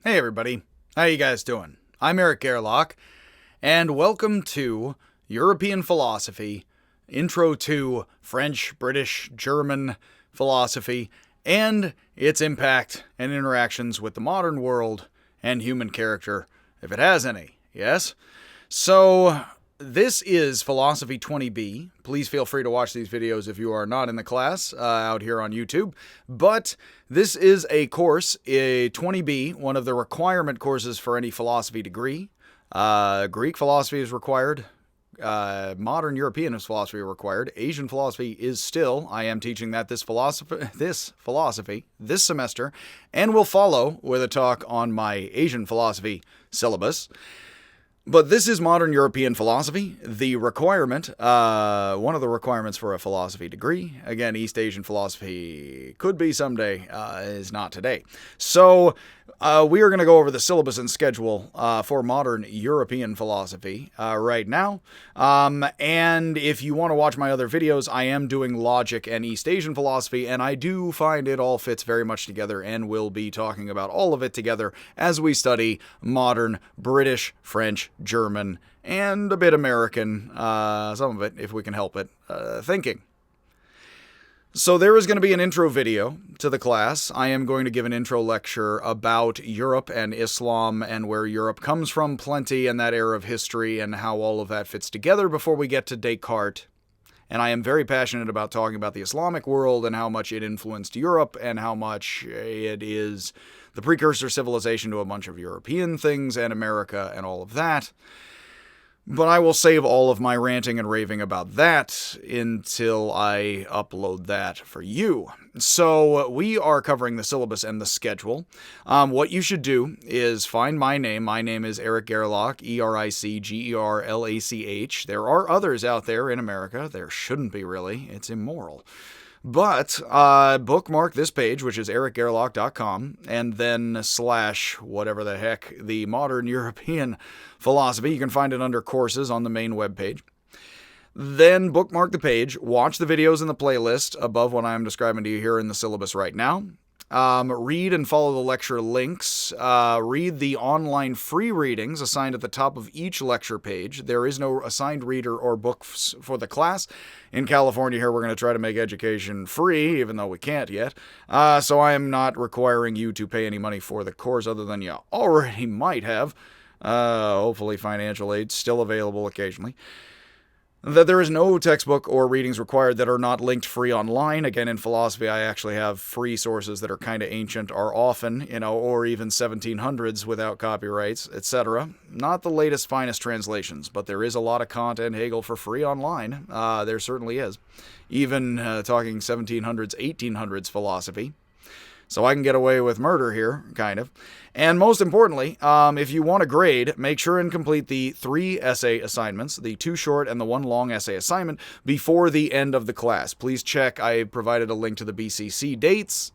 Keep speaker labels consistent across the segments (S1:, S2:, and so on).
S1: Hey everybody, how you guys doing? I'm Eric Gerlach, and welcome to European Philosophy, Intro to French, British, German philosophy, and its impact and interactions with the modern world and human character, if it has any, yes? So, this is Philosophy 20B. Please feel free to watch these videos if you are not in the class out here on YouTube. But this is a course, a 20B, one of the requirement courses for any philosophy degree. Greek philosophy is required. Modern European philosophy is required. Asian philosophy is still. I am teaching that this philosophy this semester, and will follow with a talk on my Asian philosophy syllabus. But this is modern European philosophy. The requirement, one of the requirements for a philosophy degree, again, East Asian philosophy could be someday, is not today. So we are going to go over the syllabus and schedule for modern European philosophy right now. And if you want to watch my other videos, I am doing logic and East Asian philosophy, and I do find it all fits very much together, and we'll be talking about all of it together as we study modern British, French, German, and a bit American, some of it, if we can help it, thinking. So there is going to be an intro video to the class. I am going to give an intro lecture about Europe and Islam and where Europe comes from plenty and that era of history and how all of that fits together before we get to Descartes. And I am very passionate about talking about the Islamic world and how much it influenced Europe and how much it is the precursor civilization to a bunch of European things and America and all of that. But I will save all of my ranting and raving about that until I upload that for you. So we are covering the syllabus and the schedule. What you should do is find my name. My name is Eric Gerlach, Ericgerlach. There are others out there in America. There shouldn't be, really. It's immoral. But bookmark this page, which is ericgerlach.com, and then / whatever the heck, the Modern European Philosophy. You can find it under courses on the main webpage. Then bookmark the page, watch the videos in the playlist above what I'm describing to you here in the syllabus right now. Read and follow the lecture links. Read the online free readings assigned at the top of each lecture page. There is no assigned reader or books for the class. In California here, we're going to try to make education free, even though we can't yet. So I am not requiring you to pay any money for the course other than you already might have. Hopefully financial aid still available occasionally. That there is no textbook or readings required that are not linked free online. Again, in philosophy, I actually have free sources that are kind of ancient, are often, or even 1700s without copyrights, etc. Not the latest, finest translations, but there is a lot of Kant and Hegel for free online. There certainly is. Even talking 1700s, 1800s philosophy. So I can get away with murder here, kind of. And most importantly, if you want a grade, make sure and complete the 3 essay assignments, the 2 short and the 1 long essay assignment, before the end of the class. Please check. I provided a link to the BCC dates.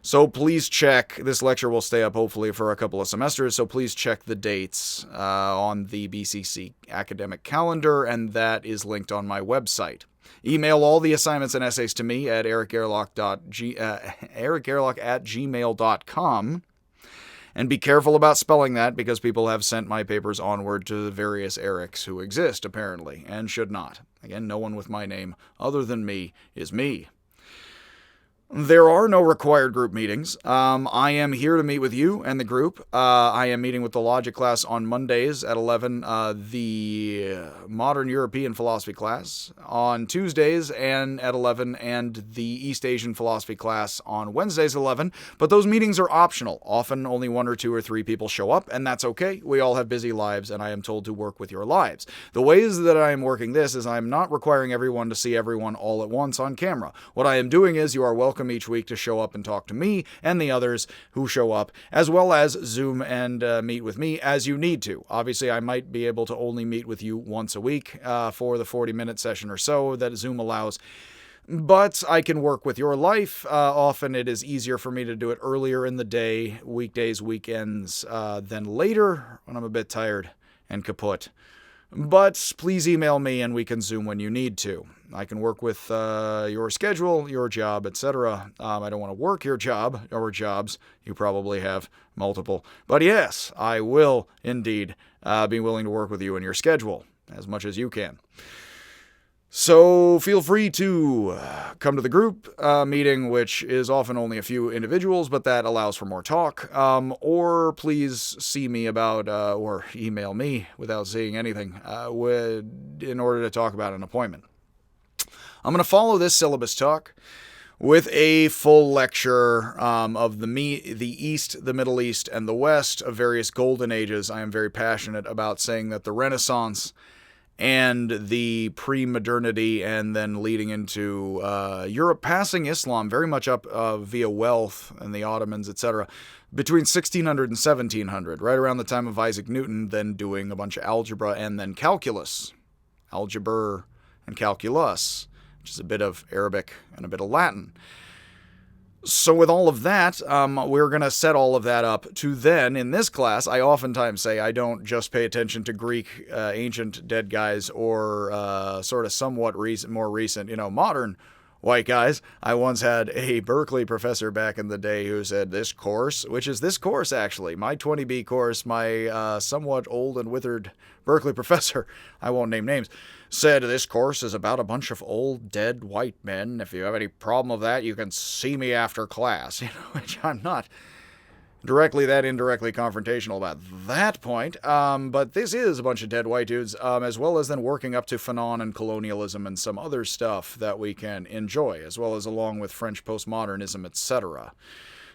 S1: So please check. This lecture will stay up hopefully for a couple of semesters, so please check the dates on the BCC academic calendar, and that is linked on my website. Email all the assignments and essays to me at ericgerlach@gmail.com. And be careful about spelling that, because people have sent my papers onward to the various Erics who exist, apparently, and should not. Again, no one with my name other than me is me. There are no required group meetings. I am here to meet with you and the group. I am meeting with the logic class on Mondays at 11, the Modern European Philosophy class on Tuesdays and at 11, and the East Asian Philosophy class on Wednesdays at 11. But those meetings are optional. Often only 1 or 2 or 3 people show up, and that's okay. We all have busy lives, and I am told to work with your lives. The ways that I am working this is I am not requiring everyone to see everyone all at once on camera. What I am doing is you are welcome each week to show up and talk to me and the others who show up, as well as Zoom and meet with me as you need to. Obviously, I might be able to only meet with you once a week for the 40-minute session or so that Zoom allows. But I can work with your life. Often it is easier for me to do it earlier in the day, weekdays, weekends, than later when I'm a bit tired and kaput But please email me and we can Zoom when you need to. I can work with your schedule, your job, etc. I don't want to work your job or jobs. You probably have multiple. But yes, I will indeed be willing to work with you and your schedule as much as you can. So feel free to come to the group meeting, which is often only a few individuals, but that allows for more talk. Or please see me about, or email me without seeing anything, in order to talk about an appointment. I'm going to follow this syllabus talk with a full lecture of the East, the Middle East, and the West of various golden ages. I am very passionate about saying that the Renaissance and the pre-modernity, and then leading into Europe, passing Islam very much up via wealth and the Ottomans, etc., between 1600 and 1700, right around the time of Isaac Newton, then doing a bunch of algebra and then calculus, algebra and calculus, which is a bit of Arabic and a bit of Latin. So with all of that, we're going to set all of that up to then, in this class, I oftentimes say I don't just pay attention to Greek, ancient dead guys, or sort of somewhat more recent, modern white guys. I once had a Berkeley professor back in the day who said this course, which is this course actually, my 20B course, my somewhat old and withered Berkeley professor, I won't name names, said this course is about a bunch of old dead white men. If you have any problem with that, you can see me after class, which I'm not directly that indirectly confrontational about that point. But this is a bunch of dead white dudes, as well as then working up to Fanon and colonialism and some other stuff that we can enjoy, as well as along with French postmodernism, etc.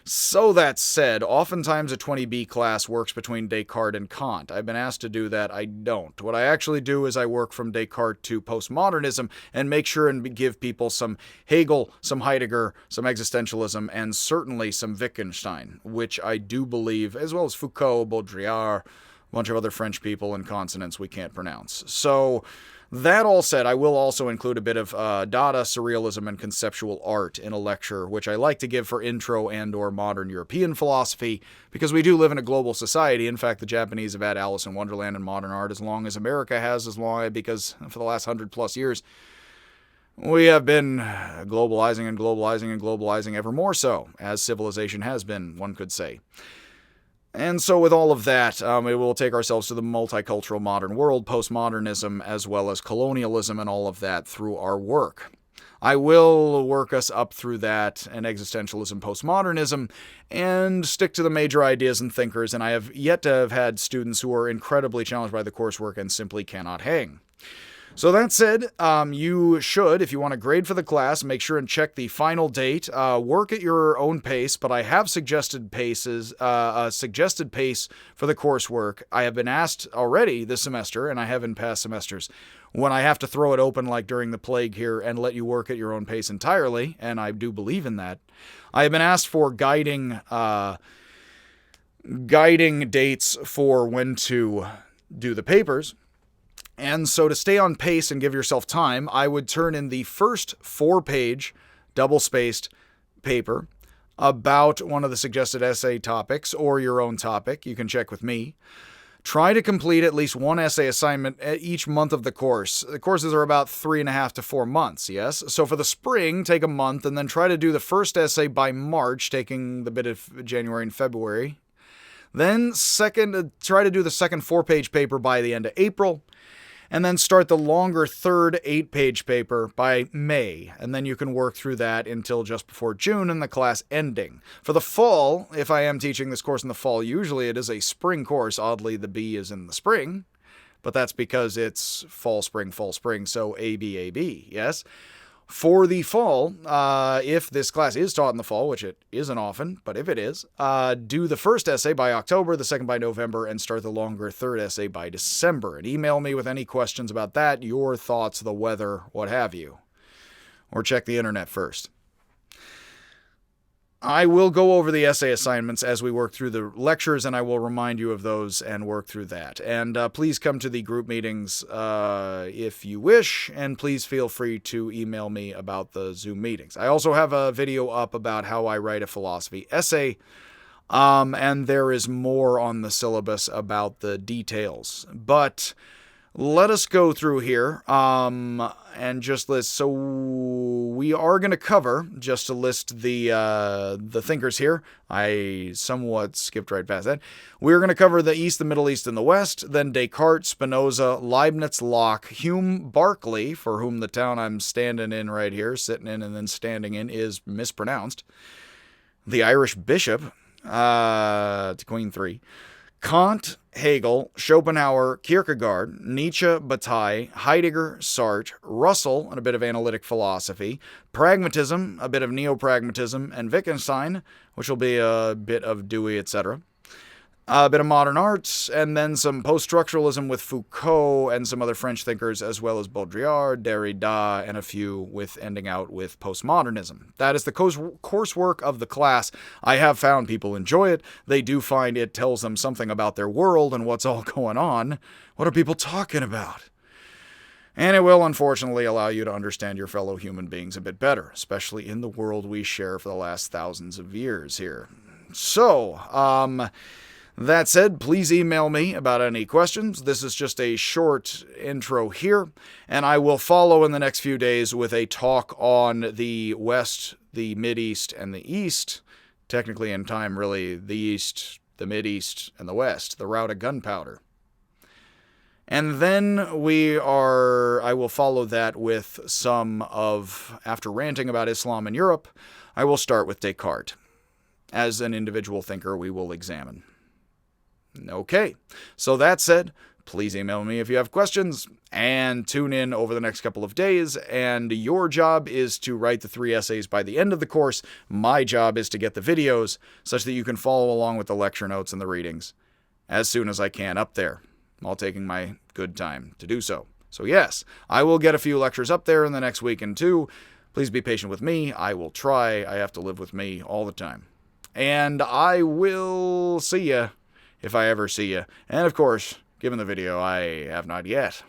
S1: So that said, oftentimes a 20B class works between Descartes and Kant. I've been asked to do that. I don't. What I actually do is I work from Descartes to postmodernism and make sure and give people some Hegel, some Heidegger, some existentialism, and certainly some Wittgenstein, which I do believe, as well as Foucault, Baudrillard, a bunch of other French people and consonants we can't pronounce. So that all said, I will also include a bit of Dada, Surrealism, and conceptual art in a lecture, which I like to give for intro and or modern European philosophy, because we do live in a global society. In fact, the Japanese have had Alice in Wonderland and modern art as long as America has, because for the last 100+ years, we have been globalizing and globalizing and globalizing ever more so, as civilization has been, one could say. And so with all of that, we will take ourselves to the multicultural modern world, postmodernism, as well as colonialism and all of that through our work. I will work us up through that and existentialism, postmodernism, and stick to the major ideas and thinkers, and I have yet to have had students who are incredibly challenged by the coursework and simply cannot hang. So that said, you should, if you want to grade for the class, make sure and check the final date. Work at your own pace, but I have suggested paces, suggested pace for the coursework. I have been asked already this semester, and I have in past semesters, when I have to throw it open like during the plague here and let you work at your own pace entirely, and I do believe in that. I have been asked for guiding dates for when to do the papers. And so to stay on pace and give yourself time, I would turn in the first 4-page, double-spaced paper about one of the suggested essay topics or your own topic. You can check with me. Try to complete at least one essay assignment each month of the course. The courses are about 3.5 to 4 months, yes? So for the spring, take a month and then try to do the first essay by March, taking the bit of January and February. Then try to do the second 4-page paper by the end of April. And then start the longer third 8-page paper by May, and then you can work through that until just before June and the class ending. For the fall, if I am teaching this course in the fall, usually it is a spring course. Oddly, the B is in the spring, but that's because it's fall, spring, so A, B, yes? For the fall, if this class is taught in the fall, which it isn't often, but if it is, do the first essay by October, the second by November, and start the longer third essay by December. And email me with any questions about that, your thoughts, the weather, what have you. Or check the internet first. I will go over the essay assignments as we work through the lectures, and I will remind you of those and work through that. And please come to the group meetings if you wish, and please feel free to email me about the Zoom meetings. I also have a video up about how I write a philosophy essay, and there is more on the syllabus about the details. But let us go through here and just list. So we are going to cover, just to list the thinkers here. I somewhat skipped right past that. We're going to cover the East, the Middle East, and the West. Then Descartes, Spinoza, Leibniz, Locke, Hume, Berkeley, for whom the town I'm standing in right here, sitting in and then standing in, is mispronounced. The Irish bishop, to Queen 3. Kant, Hegel, Schopenhauer, Kierkegaard, Nietzsche, Bataille, Heidegger, Sartre, Russell, and a bit of analytic philosophy, pragmatism, a bit of neo-pragmatism, and Wittgenstein, which will be a bit of Dewey, etc. A bit of modern arts, and then some post-structuralism with Foucault and some other French thinkers, as well as Baudrillard, Derrida, and a few with ending out with postmodernism. That is the coursework of the class. I have found people enjoy it. They do find it tells them something about their world and what's all going on. What are people talking about? And it will, unfortunately, allow you to understand your fellow human beings a bit better, especially in the world we share for the last thousands of years here. So, that said, please email me about any questions. This is just a short intro here, and I will follow in the next few days with a talk on the West, the Mideast, and the East. Technically in time, really, the East, the Mideast, and the West, the route of gunpowder. And then I will follow that with some of, after ranting about Islam in Europe, I will start with Descartes. As an individual thinker, we will examine. Okay, so that said, please email me if you have questions, and tune in over the next couple of days, and your job is to write the 3 essays by the end of the course. My job is to get the videos, such that you can follow along with the lecture notes and the readings as soon as I can up there, while taking my good time to do so. So yes, I will get a few lectures up there in the next week and two. Please be patient with me. I will try. I have to live with me all the time. And I will see ya if I ever see you. And of course, given the video, I have not yet.